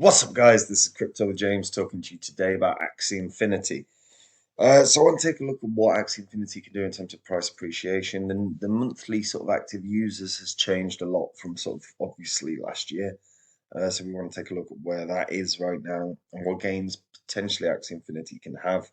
What's up, guys? This is Crypto James talking to you today about Axie Infinity. So I want to take a look at what Axie Infinity can do in terms of price appreciation. And the monthly sort of active users has changed a lot from sort of obviously last year. So we want to take a look at where that is right now and what gains potentially Axie Infinity can have.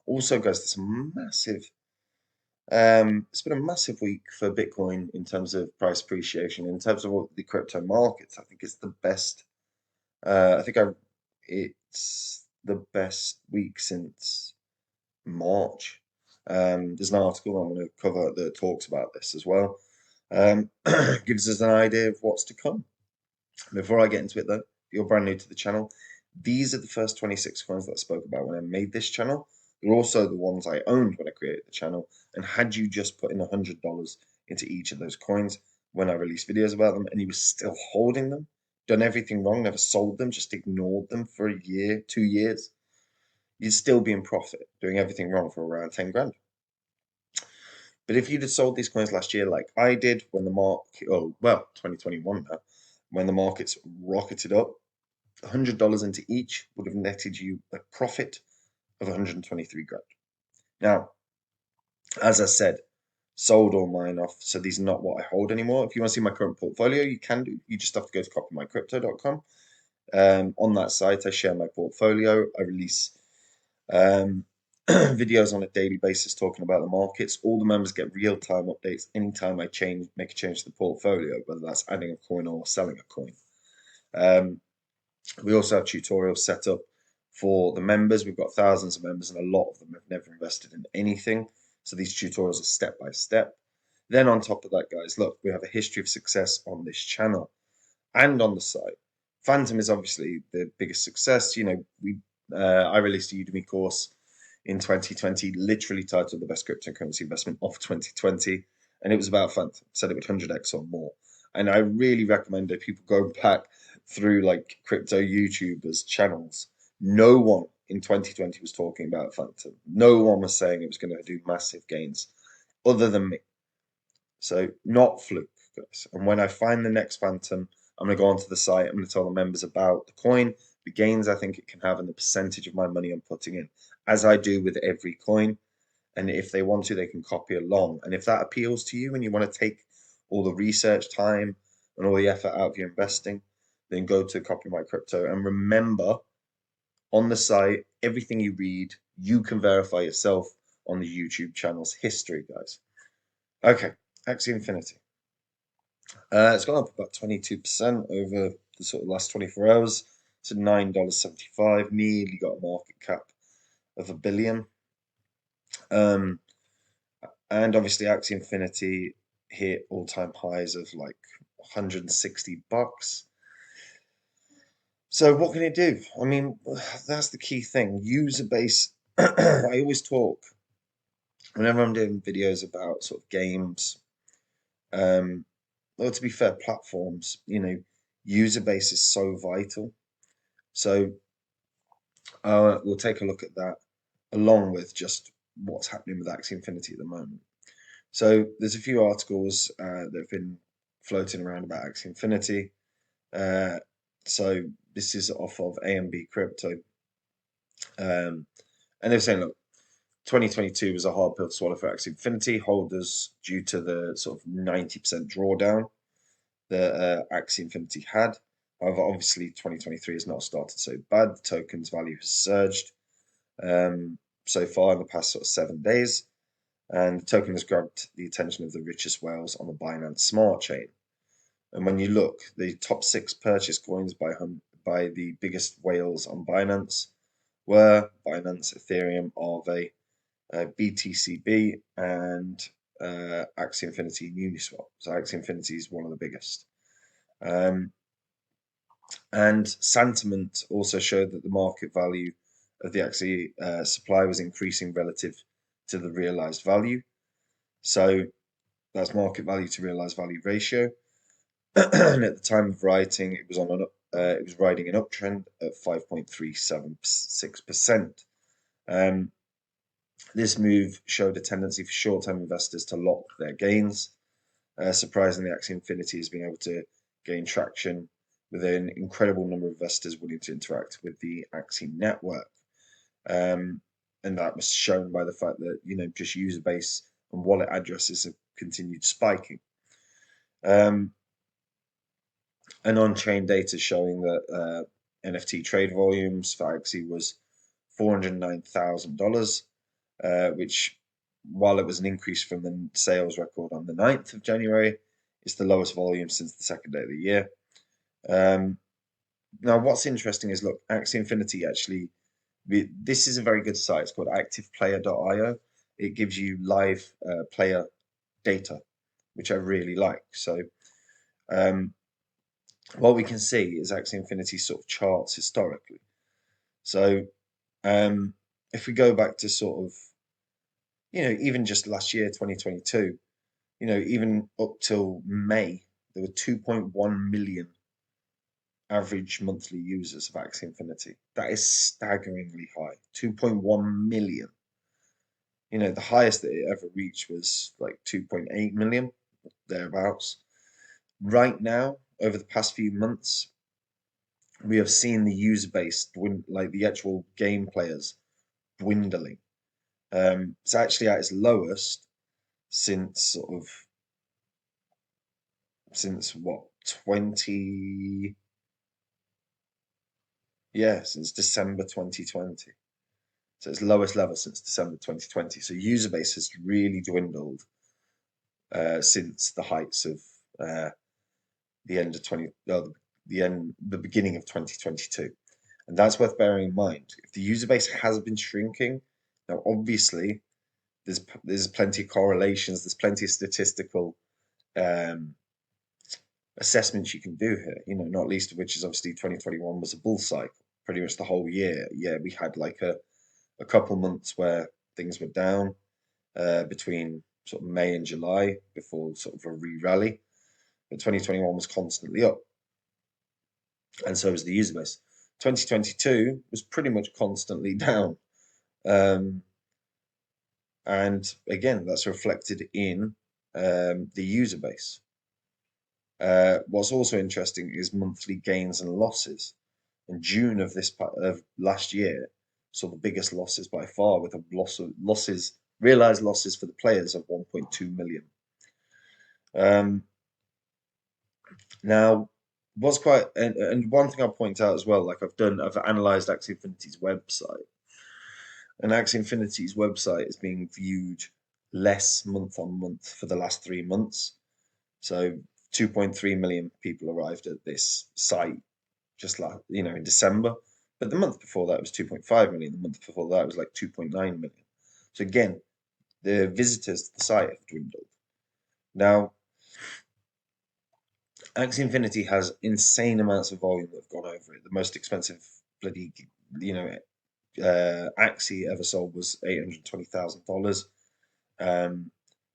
Also, guys, there's some massive. It's been a massive week for Bitcoin in terms of price appreciation. In terms of what the crypto markets, I think it's the best. I think it's the best week since March. There's an article I'm going to cover that talks about this as well. Gives us an idea of what's to come. Before I get into it, though, if you're brand new to the channel, these are the first 26 coins that I spoke about when I made this channel. They're also the ones I owned when I created the channel. And had you just put in $100 into each of those coins when I released videos about them and you were still holding them, done everything wrong, never sold them, just ignored them for a year, 2 years, you'd still be in profit, doing everything wrong for around 10 grand. But if you'd have sold these coins last year like I did when the market, 2021 now, when the markets rocketed up, $100 into each would have netted you a profit of 123 grand. Now, as I said, sold all mine off, so these are not what I hold anymore. If you want to see my current portfolio, you can do. You just have to go to copymycrypto.com. On that site, I share my portfolio. I release videos on a daily basis talking about the markets. All the members get real-time updates anytime I make a change to the portfolio, whether that's adding a coin or selling a coin. We also have tutorials set up for the members. We've got thousands of members, and a lot of them have never invested in anything. So these tutorials are step by step. Then on top of that, guys, look, we have a history of success on this channel and on the site. Phantom is obviously the biggest success. I released a Udemy course in 2020, literally titled "The Best Cryptocurrency Investment of 2020," and it was about Phantom. Said it would 100x or more. And I really recommend that people go back through like crypto YouTubers channels. No one in 2020 was talking about Phantom. No one was saying it was going to do massive gains other than me. So not fluke, guys. And when I find the next Phantom, I'm going to go onto the site. I'm going to tell the members about the coin, the gains I think it can have, and the percentage of my money I'm putting in, as I do with every coin. And if they want to, they can copy along. And if that appeals to you and you want to take all the research time and all the effort out of your investing, then go to Copy My Crypto. And remember, on the site, everything you read, you can verify yourself on the YouTube channel's history, guys. Okay, Axie Infinity. It's gone up about 22% over the sort of last 24 hours to $9.75, nearly got a market cap of $1 billion. And obviously Axie Infinity hit all-time highs of like $160. So what can it do? I mean, that's the key thing. User base. I always talk whenever I'm doing videos about sort of games. Well, to be fair, platforms, user base is so vital. So we'll take a look at that along with just what's happening with Axie Infinity at the moment. So there's a few articles that have been floating around about Axie Infinity. So this is off of AMB Crypto. And they're saying, look, 2022 was a hard pill to swallow for Axie Infinity holders due to the sort of 90% drawdown that Axie Infinity had. However, obviously 2023 has not started so bad. The token's value has surged so far in the past sort of 7 days. And the token has grabbed the attention of the richest whales on the Binance Smart Chain. And when you look, the top 6 purchase coins by the biggest whales on Binance were Binance, Ethereum, Aave, BTCB, and Axie Infinity and Uniswap. So Axie Infinity is one of the biggest. And sentiment also showed that the market value of the Axie supply was increasing relative to the realized value. So that's market value to realized value ratio. And at the time of writing, it was it was riding an uptrend at 5.376%. This move showed a tendency for short-term investors to lock their gains. Surprisingly, Axie Infinity has been able to gain traction with an incredible number of investors willing to interact with the Axie network. And that was shown by the fact that, just user base and wallet addresses have continued spiking. And on-chain data showing that NFT trade volumes for Axie was $409,000, which, while it was an increase from the sales record on the 9th of January, is the lowest volume since the second day of the year. Now, what's interesting is, look, Axie Infinity actually, this is a very good site. It's called activeplayer.io. It gives you live player data, which I really like. So what we can see is Axie Infinity sort of charts historically. So if we go back to sort of, even just last year, 2022, even up till May, there were 2.1 million average monthly users of Axie Infinity. That is staggeringly high. 2.1 million. The highest that it ever reached was like 2.8 million, thereabouts. Right now, over the past few months, we have seen the user base, like the actual game players, dwindling. It's actually at its lowest since what, 20, since December 2020. So it's lowest level since December 2020. So user base has really dwindled since the heights of the end of the beginning of 2022. And that's worth bearing in mind. If the user base has been shrinking, now obviously there's plenty of correlations, there's plenty of statistical assessments you can do here, not least of which is obviously 2021 was a bull cycle, pretty much the whole year. Yeah, we had like a couple months where things were down between sort of May and July before sort of a re-rally, but 2021 was constantly up, and so was the user base. 2022 was pretty much constantly down, and again, that's reflected in the user base. What's also interesting is monthly gains and losses. In June of last year, saw the biggest losses by far, with a realized losses for the players of 1.2 million. Now, what's quite and one thing I'll point out as well, like I've analyzed Axie Infinity's website, and Axie Infinity's website is being viewed less month on month for the last 3 months. So 2.3 million people arrived at this site just in December, but the month before that was 2.5 million. The month before that was like 2.9 million. So again, the visitors to the site have dwindled. Now, Axie Infinity has insane amounts of volume that have gone over it. The most expensive bloody, Axie ever sold was $820,000.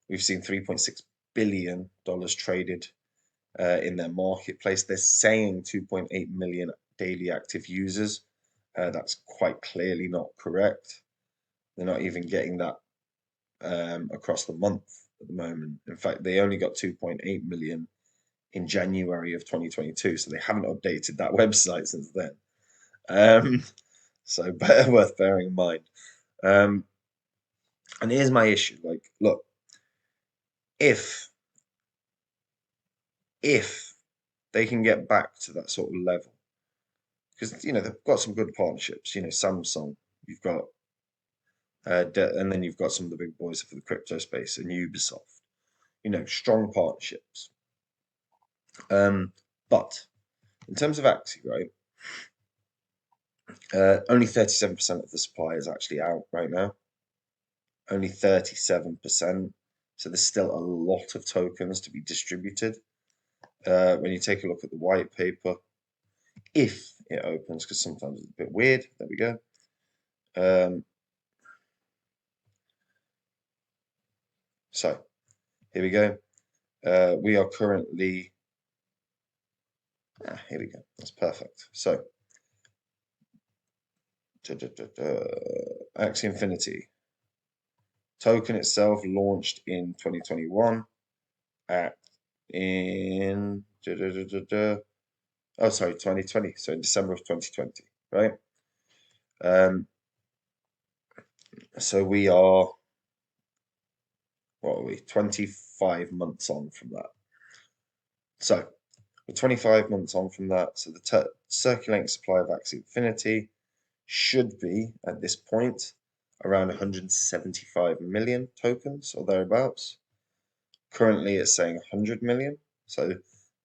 We've seen $3.6 billion traded in their marketplace. They're saying 2.8 million daily active users. That's quite clearly not correct. They're not even getting that across the month at the moment. In fact, they only got 2.8 million in January of 2022, so they haven't updated that website since then. So worth bearing in mind. And here's my issue. Like, look, if they can get back to that sort of level, because they've got some good partnerships. Samsung, you've got, and then you've got some of the big boys for the crypto space and Ubisoft. Strong partnerships. But in terms of Axie, right, only 37% of the supply is actually out right now. Only 37%. So there's still a lot of tokens to be distributed. When you take a look at the white paper, if it opens, because sometimes it's a bit weird. There we go. So here we go. We are currently. Here we go. That's perfect. So Axie Infinity token itself launched in 2021 in Oh, sorry, 2020. So in December of 2020, right? Um, so we are, what are we, 25 months on from that. So we're 25 months on from that. So the circulating supply of Axie Infinity should be, at this point, around 175 million tokens or thereabouts. Currently, it's saying 100 million. So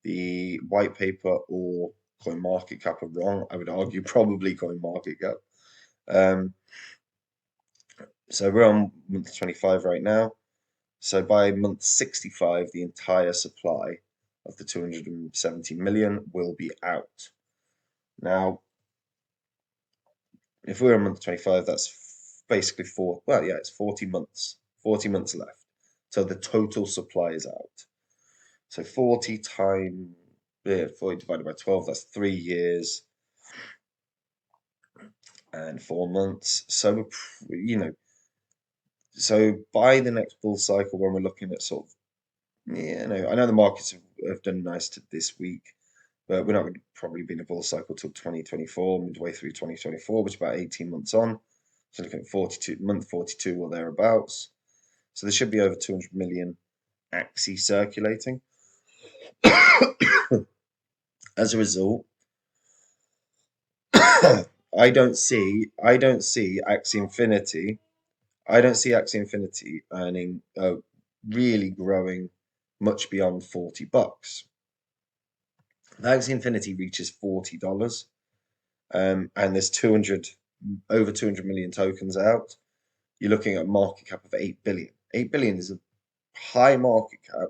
the white paper or coin market cap are wrong. I would argue probably coin market cap. Um, so we're on month 25 right now. So by month 65, the entire supply of the 270 million will be out. Now, if we're on month 25, that's basically it's 40 months. 40 months left. So the total supply is out. So 40 times, 40 divided by 12, that's 3 years and 4 months. So, so by the next bull cycle, when we're looking at sort of, I know the markets have done nice this week, but we're not going to probably be in a bull cycle till 2024, midway through 2024, which is about 18 months on. So looking at month 42 or thereabouts. So there should be over 200 million Axie circulating. As a result, I don't see Axie Infinity. I don't see Axie Infinity earning, really growing much beyond $40. The Axie Infinity reaches $40, and there's over 200 million tokens out. You're looking at a market cap of 8 billion. 8 billion is a high market cap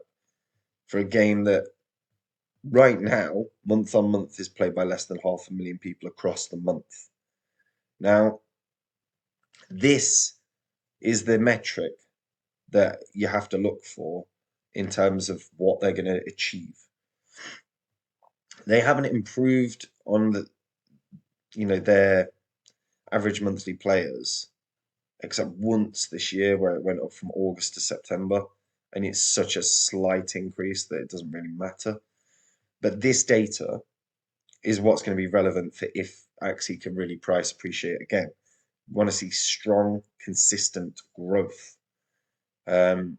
for a game that right now, month on month, is played by less than 500,000 people across the month. Now, this is the metric that you have to look for in terms of what they're going to achieve. They haven't improved on their average monthly players except once this year where it went up from August to September, and it's such a slight increase that it doesn't really matter. But this data is what's going to be relevant for if Axie can really price appreciate again. We want to see strong, consistent growth. And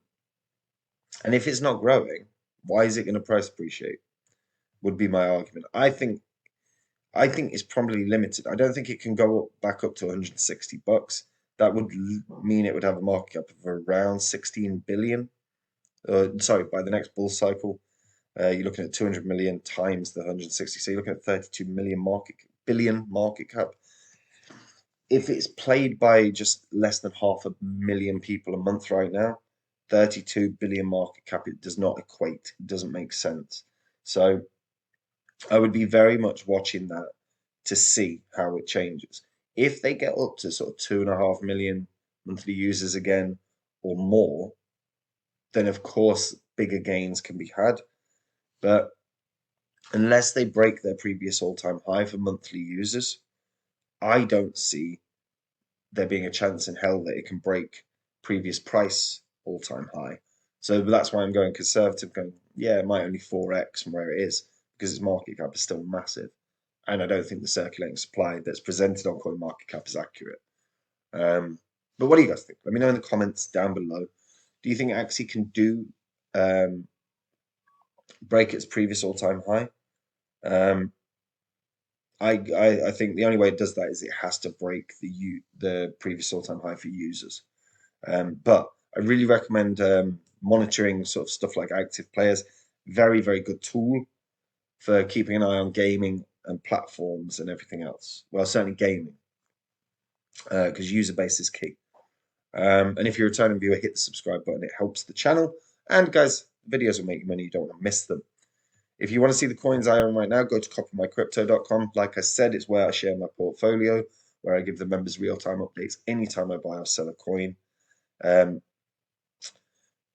if it's not growing, why is it going to price appreciate? Would be my argument. I think it's probably limited. I don't think it can go back up to $160. That would mean it would have a market cap of around 16 billion. Sorry, by the next bull cycle, you're looking at 200 million times the 160. So you're looking at 32 billion market cap. If it's played by just less than 500,000 people a month right now, 32 billion market cap, it does not equate. It doesn't make sense. So I would be very much watching that to see how it changes. If they get up to sort of 2.5 million monthly users again or more, then of course bigger gains can be had. But unless they break their previous all-time high for monthly users, I don't see there being a chance in hell that it can break previous price all-time high. So that's why I'm going conservative, going, yeah, it might only 4x from where it is, because its market cap is still massive. And I don't think the circulating supply that's presented on CoinMarketCap is accurate. But what do you guys think? Let me know in the comments down below. Do you think Axie can break its previous all-time high? I think the only way it does that is it has to break the previous all-time high for users. But I really recommend monitoring sort of stuff like active players. Very, very good tool for keeping an eye on gaming and platforms and everything else. Well, certainly gaming, because user base is key. And if you're a returning viewer, hit the subscribe button. It helps the channel. And guys, videos will make you money. You don't want to miss them. If you want to see the coins I own right now, go to copymycrypto.com. Like I said, it's where I share my portfolio, where I give the members real-time updates anytime I buy or sell a coin.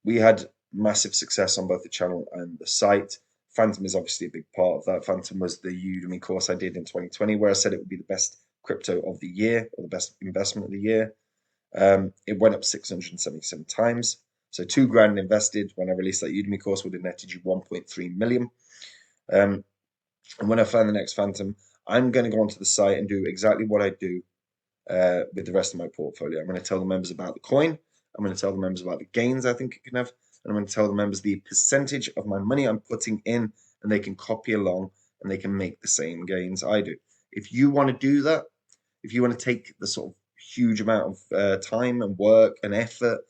We had massive success on both the channel and the site. Phantom is obviously a big part of that. Phantom was the Udemy course I did in 2020, where I said it would be the best crypto of the year, or the best investment of the year. It went up 677 times. So $2,000 invested when I released that Udemy course would have netted you 1.3 million. And when I find the next phantom, I'm going to go onto the site and do exactly what I do with the rest of my portfolio. I'm going to tell the members about the coin. I'm going to tell the members about the gains I think it can have. And I'm going to tell the members the percentage of my money I'm putting in, and they can copy along and they can make the same gains I do. If you want to do that, if you want to take the sort of huge amount of time and work and effort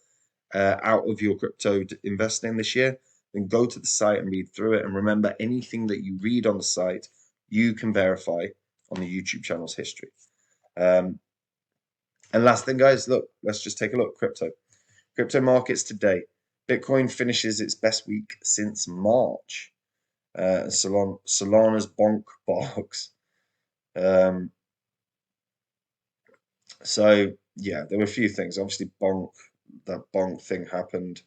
out of your crypto investing this year, then go to the site and read through it. And remember, anything that you read on the site, you can verify on the YouTube channel's history. And last thing, guys, look, let's just take a look. Crypto markets today. Bitcoin finishes its best week since March. Solana's bonk box. So yeah, there were a few things. Obviously, that bonk thing happened,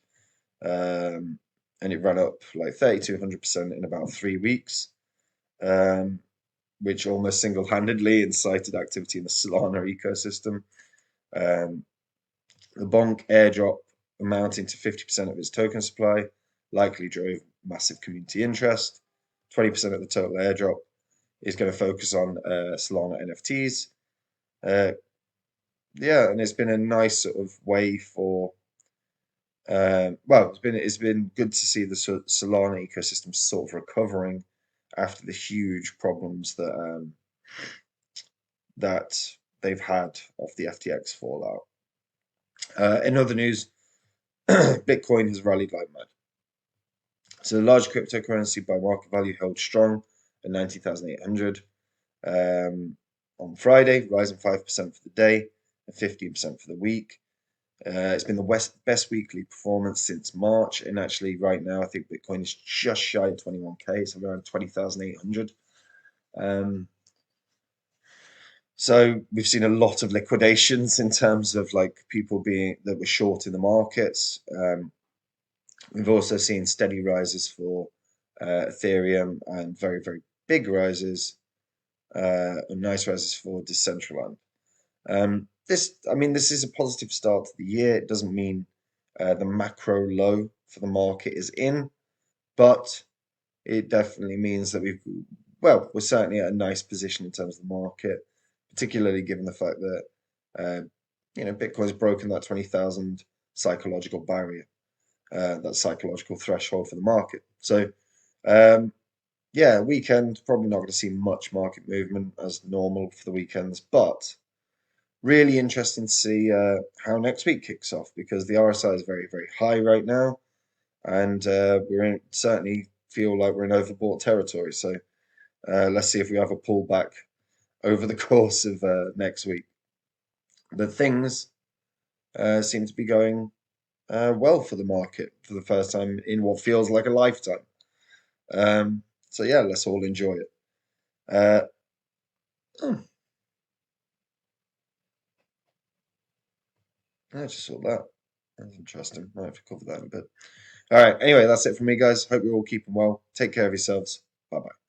and it ran up like 3,200% in about 3 weeks, which almost single-handedly incited activity in the Solana ecosystem. The bonk airdrop, amounting to 50% of its token supply, likely drove massive community interest. 20% of the total airdrop is going to focus on Solana NFTs. Yeah, and it's been a nice sort of way for well, it's been good to see the Solana ecosystem sort of recovering after the huge problems that they've had off the FTX fallout. In other news, Bitcoin has rallied like mad. So the large cryptocurrency by market value held strong at 90,800 on Friday, rising 5% for the day and 15% for the week. It's been the best weekly performance since March, and actually right now I think Bitcoin is just shy of 21k, it's around 20,800. So we've seen a lot of liquidations in terms of like people that were short in the markets. We've also seen steady rises for Ethereum and very, very big rises and nice rises for Decentraland. This is a positive start to the year. It doesn't mean the macro low for the market is in, but it definitely means that we're certainly at a nice position in terms of the market, particularly given the fact that Bitcoin's broken that 20,000 psychological barrier, that psychological threshold for the market. So, yeah, weekend, probably not going to see much market movement as normal for the weekends, but really interesting to see how next week kicks off, because the RSI is very, very high right now, and certainly feel like we're in overbought territory. So let's see if we have a pullback over the course of next week. But things seem to be going well for the market for the first time in what feels like a lifetime. So yeah, let's all enjoy it. Oh, I just saw that. That's interesting. Might have to cover that in a bit. All right. Anyway, that's it from me, guys. Hope you're all keeping well. Take care of yourselves. Bye bye.